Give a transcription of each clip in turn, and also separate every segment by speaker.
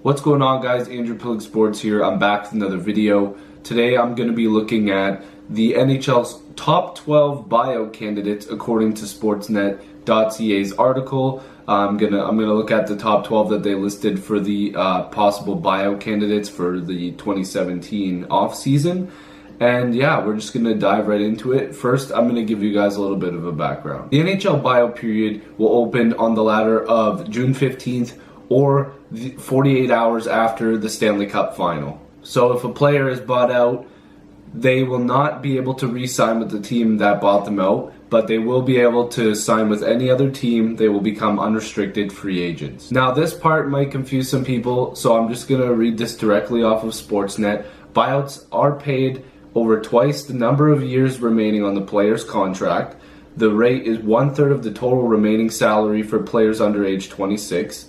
Speaker 1: What's going on, guys? Andrew Piluk Sports here. I'm back with another video. Today I'm going to be looking at the NHL's top 12 buyout candidates according to Sportsnet.ca's article. I'm gonna look at the top 12 that they listed for the possible buyout candidates for the 2017 offseason. And yeah, we're just going to dive right into it. First, I'm going to give you guys a little bit of a background. The NHL buyout period will open on the latter of June 15th or 48 hours after the Stanley Cup final. So if a player is bought out, they will not be able to re-sign with the team that bought them out, but they will be able to sign with any other team. They will become unrestricted free agents. Now, this part might confuse some people, so I'm just going to read this directly off of Sportsnet. Buyouts are paid over twice the number of years remaining on the player's contract. The rate is 1/3 of the total remaining salary for players under age 26.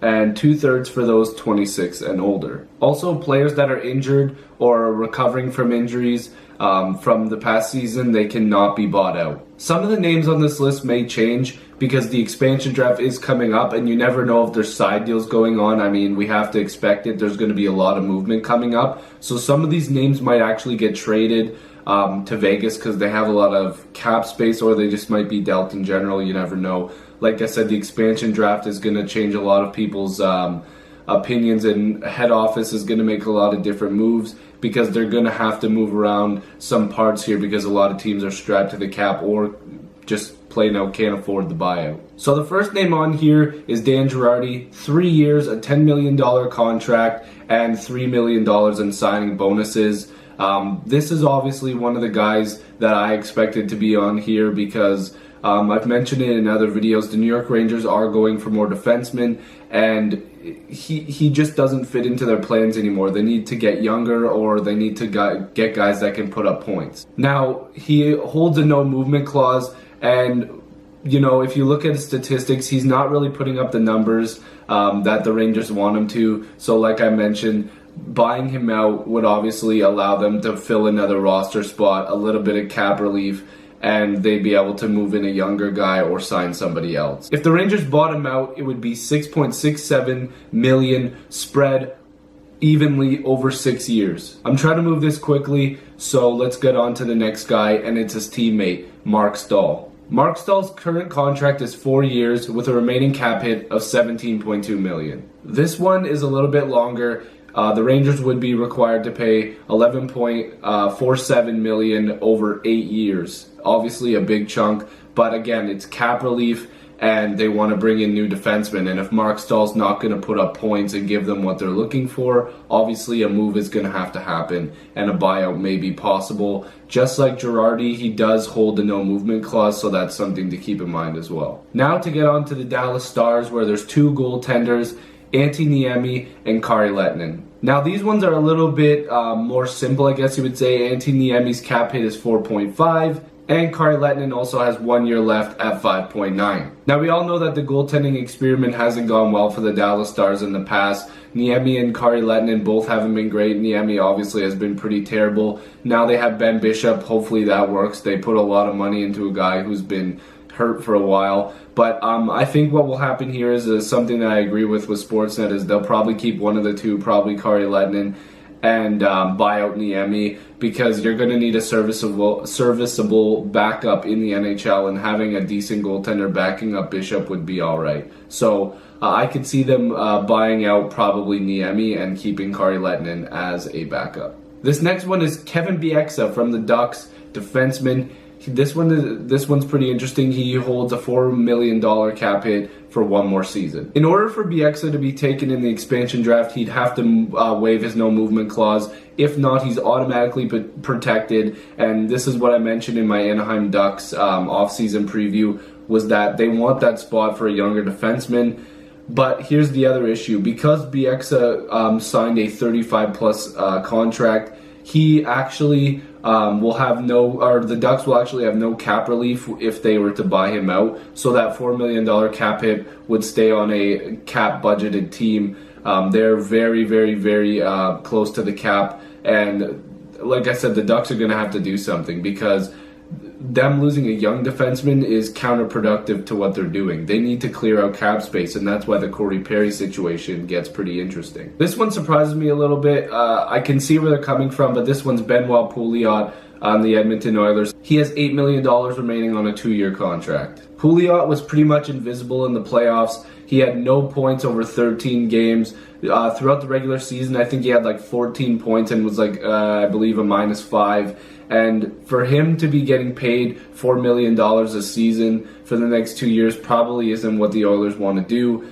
Speaker 1: And 2/3 for those 26 and older. Also, players that are injured or are recovering from injuries from the past season, they cannot be bought out. Some of the names on this list may change because the expansion draft is coming up and you never know if there's side deals going on. I mean, we have to expect it. There's going to be a lot of movement coming up. So some of these names might actually get traded to Vegas because they have a lot of cap space, or they just might be dealt in general. You never know. Like I said, the expansion draft is going to change a lot of people's opinions, and head office is going to make a lot of different moves because they're going to have to move around some parts here because a lot of teams are strapped to the cap or just plain out can't afford the buyout. So the first name on here is Dan Girardi. 3 years, a $10 million contract, and $3 million in signing bonuses. This is obviously one of the guys that I expected to be on here because I've mentioned it in other videos. The New York Rangers are going for more defensemen, and he just doesn't fit into their plans anymore. They need to get younger, or they need to get guys that can put up points. Now, he holds a no movement clause, and you know, if you look at his statistics, he's not really putting up the numbers that the Rangers want him to. So like I mentioned, buying him out would obviously allow them to fill another roster spot, a little bit of cap relief, and they'd be able to move in a younger guy or sign somebody else. If the Rangers bought him out, it would be $6.67 million spread evenly over 6 years. I'm trying to move this quickly, so let's get on to the next guy, and it's his teammate, Mark Stahl. Mark Stahl's current contract is 4 years with a remaining cap hit of $17.2 million. This one is a little bit longer. The Rangers would be required to pay $11.47 million over 8 years. Obviously a big chunk, but again, it's cap relief and they want to bring in new defensemen. And if Mark Stahl's not going to put up points and give them what they're looking for, obviously a move is going to have to happen and a buyout may be possible. Just like Girardi, he does hold a no movement clause, so that's something to keep in mind as well. Now to get on to the Dallas Stars, where there's two goaltenders, Antti Niemi and Kari Lehtonen. Now these ones are a little bit more simple, I guess you would say. Antti Niemi's cap hit is 4.5, and Kari Lehtonen also has 1 year left at 5.9. Now we all know that the goaltending experiment hasn't gone well for the Dallas Stars in the past. Niemi and Kari Lehtonen both haven't been great. Niemi obviously has been pretty terrible. Now they have Ben Bishop. Hopefully that works. They put a lot of money into a guy who's been hurt for a while. But I think what will happen here is something that I agree with Sportsnet, is they'll probably keep one of the two, probably Kari Lehtonen, and buy out Niemi, because you're going to need a serviceable backup in the NHL, and having a decent goaltender backing up Bishop would be alright. So I could see them buying out probably Niemi and keeping Kari Lehtonen as a backup. This next one is Kevin Bieksa from the Ducks, defenseman. This one's pretty interesting. He holds a $4 million cap hit for one more season. In order for Bieksa to be taken in the expansion draft, he'd have to waive his no movement clause. If not, he's automatically protected. And this is what I mentioned in my Anaheim Ducks offseason preview, was that they want that spot for a younger defenseman. But here's the other issue. Because Bieksa signed a 35-plus contract, he actually will have the Ducks will actually have no cap relief if they were to buy him out. So that $4 million cap hit would stay on a cap budgeted team. They're very, very, very close to the cap. And like I said, the Ducks are going to have to do something, because them losing a young defenseman is counterproductive to what they're doing. They need to clear out cap space, and that's why the Corey Perry situation gets pretty interesting. This one surprises me a little bit. I can see where they're coming from, but this one's Benoit Pouliot on the Edmonton Oilers. He has $8 million remaining on a 2-year contract. Pouliot was pretty much invisible in the playoffs. He had no points over 13 games. Throughout the regular season, I think he had like 14 points and was like, I believe, a -5. And for him to be getting paid $4 million a season for the next 2 years probably isn't what the Oilers want to do.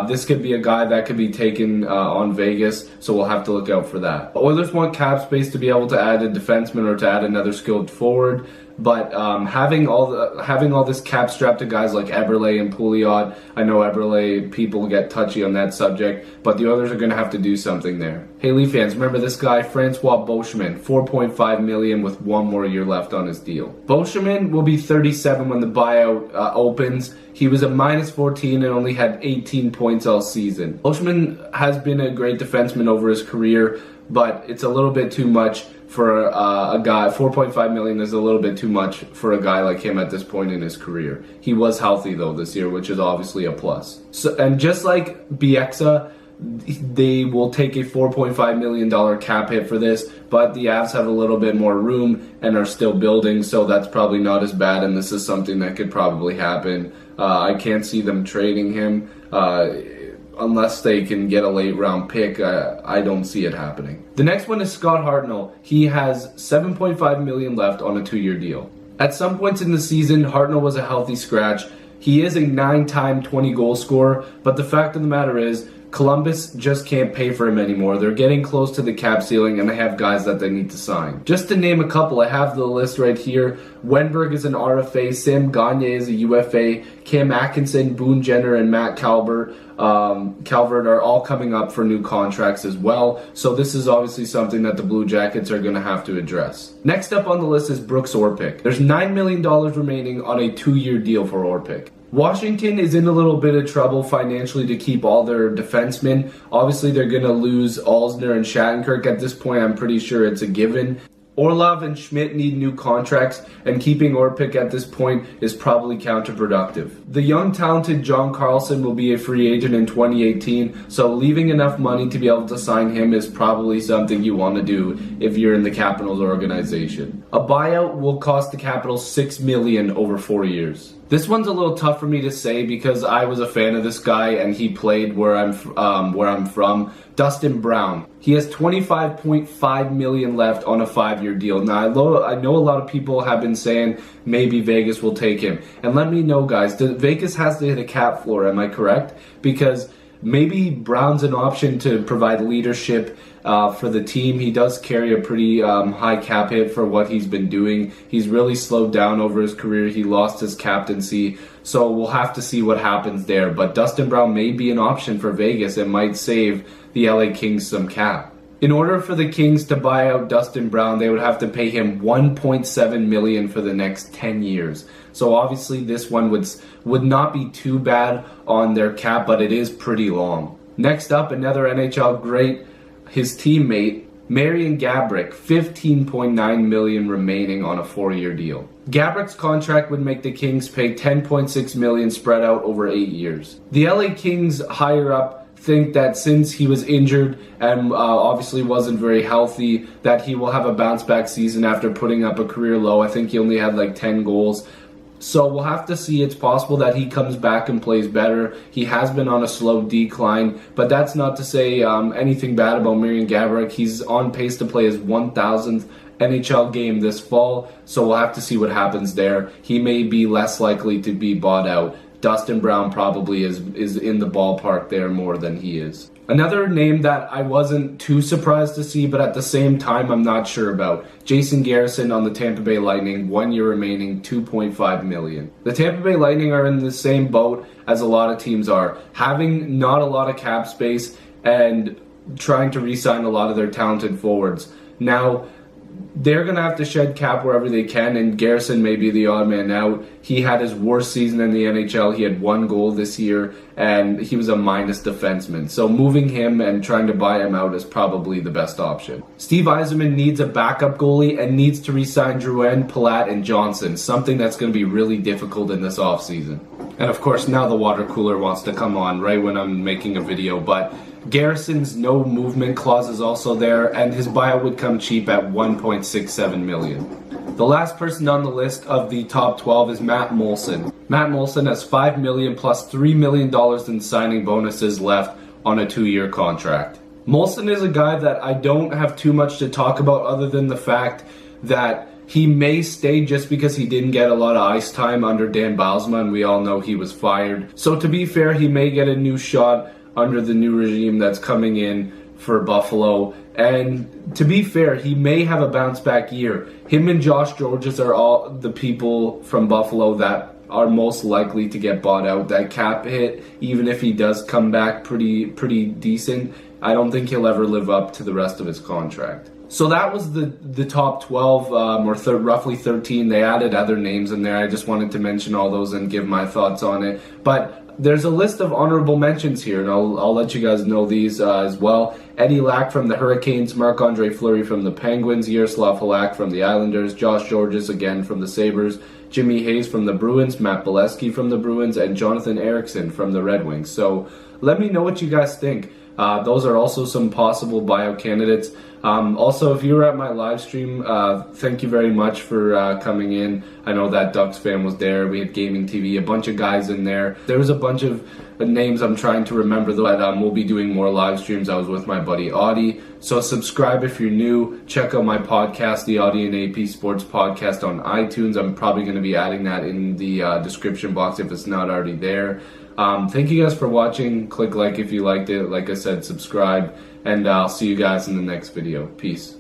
Speaker 1: This could be a guy that could be taken on Vegas, so we'll have to look out for that. The Oilers want cap space to be able to add a defenseman or to add another skilled forward, but having all this cap strapped to guys like Eberle and Pouliot, I know Eberle, people get touchy on that subject, but the Oilers are going to have to do something there. Hey, Leaf fans, remember this guy, Francois Beauchemin, $4.5 million with 1 more year left on his deal. Beauchemin will be 37 when the buyout opens. He was a -14 and only had 18 points all season. Beauchemin has been a great defenseman over his career, but it's a little bit too much for a guy. $4.5 million is a little bit too much for a guy like him at this point in his career. He was healthy though this year, which is obviously a plus. So, and just like Bieksa, they will take a $4.5 million cap hit for this, but the Avs have a little bit more room and are still building, so that's probably not as bad, and this is something that could probably happen. I can't see them trading him unless they can get a late round pick. I don't see it happening. The next one is Scott Hartnell. He has $7.5 million left on a 2-year deal. At some points in the season, Hartnell was a healthy scratch. He is a 9-time 20-goal scorer, but the fact of the matter is, Columbus just can't pay for him anymore. They're getting close to the cap ceiling, and they have guys that they need to sign. Just to name a couple, I have the list right here. Wenberg is an RFA, Sam Gagner is a UFA, Cam Atkinson, Boone Jenner, and Matt Calvert are all coming up for new contracts as well. So this is obviously something that the Blue Jackets are going to have to address. Next up on the list is Brooks Orpik. There's $9 million remaining on a 2-year deal for Orpik. Washington is in a little bit of trouble financially to keep all their defensemen. Obviously, they're going to lose Alzner and Shattenkirk. At this point, I'm pretty sure it's a given. Orlov and Schmidt need new contracts, and keeping Orpik at this point is probably counterproductive. The young, talented John Carlson will be a free agent in 2018, so leaving enough money to be able to sign him is probably something you want to do if you're in the Capitals organization. A buyout will cost the Capitals $6 million over 4 years. This one's a little tough for me to say because I was a fan of this guy and he played where I'm from. Dustin Brown. He has $25.5 million left on a 5-year deal. Now, I know a lot of people have been saying maybe Vegas will take him. And let me know, guys, Vegas has to hit a cap floor, am I correct? Because maybe Brown's an option to provide leadership for the team. He does carry a pretty high cap hit for what he's been doing. He's really slowed down over his career. He lost his captaincy. So we'll have to see what happens there. But Dustin Brown may be an option for Vegas. It might save the LA Kings some cap. In order for the Kings to buy out Dustin Brown, they would have to pay him $1.7 million for the next 10 years. So obviously this one would not be too bad on their cap, but it is pretty long. Next up, another NHL great, his teammate, Marian Gaborik, $15.9 million remaining on a 4-year deal. Gaborik's contract would make the Kings pay $10.6 million spread out over 8 years. The LA Kings higher up think that since he was injured and obviously wasn't very healthy, that he will have a bounce back season after putting up a career low. I think he only had like 10 goals. So we'll have to see. It's possible that he comes back and plays better. He has been on a slow decline, but that's not to say anything bad about Marian Gaborik. He's on pace to play his 1,000th NHL game this fall, so we'll have to see what happens there. He may be less likely to be bought out. Dustin Brown probably is in the ballpark there more than he is. Another name that I wasn't too surprised to see, but at the same time I'm not sure about. Jason Garrison on the Tampa Bay Lightning, 1 year remaining, $2.5 million. The Tampa Bay Lightning are in the same boat as a lot of teams are, having not a lot of cap space and trying to re-sign a lot of their talented forwards. Now, they're going to have to shed cap wherever they can, and Garrison may be the odd man out. He had his worst season in the NHL. He had 1 goal this year, and he was a minus defenseman. So moving him and trying to buy him out is probably the best option. Steve Yzerman needs a backup goalie and needs to re-sign Drouin, Palat, and Johnson, something that's going to be really difficult in this offseason. And of course, now the water cooler wants to come on right when I'm making a video, but Garrison's no movement clause is also there, and his buyout would come cheap at $1.67 million. The last person on the list of the top 12 is Matt Moulson. Matt Moulson has $5 million plus $3 million in signing bonuses left on a 2-year contract. Moulson is a guy that I don't have too much to talk about other than the fact that he may stay just because he didn't get a lot of ice time under Dan Bylsma, and we all know he was fired. So to be fair, he may get a new shot under the new regime that's coming in for Buffalo. And to be fair, he may have a bounce back year. Him and Josh Georges are all the people from Buffalo that are most likely to get bought out. That cap hit, even if he does come back pretty decent, I don't think he'll ever live up to the rest of his contract. So that was the top 12, roughly 13. They added other names in there. I just wanted to mention all those and give my thoughts on it. But there's a list of honorable mentions here, and I'll let you guys know these as well. Eddie Lack from the Hurricanes, Marc-Andre Fleury from the Penguins, Yaroslav Halak from the Islanders, Josh Georges again from the Sabres, Jimmy Hayes from the Bruins, Matt Bolesky from the Bruins, and Jonathan Ericsson from the Red Wings. So let me know what you guys think. Those are also some possible buyout candidates. Also, if you were at my live stream, thank you very much for coming in. I know that Ducks fan was there. We had Gaming TV, a bunch of guys in there. There was a bunch of names I'm trying to remember, though, but we'll be doing more live streams. I was with my buddy Audie. So subscribe if you're new. Check out my podcast, the Audie and AP Sports Podcast on iTunes. I'm probably going to be adding that in the description box if it's not already there. Thank you guys for watching. Click like if you liked it. Like I said, subscribe. And I'll see you guys in the next video. Peace.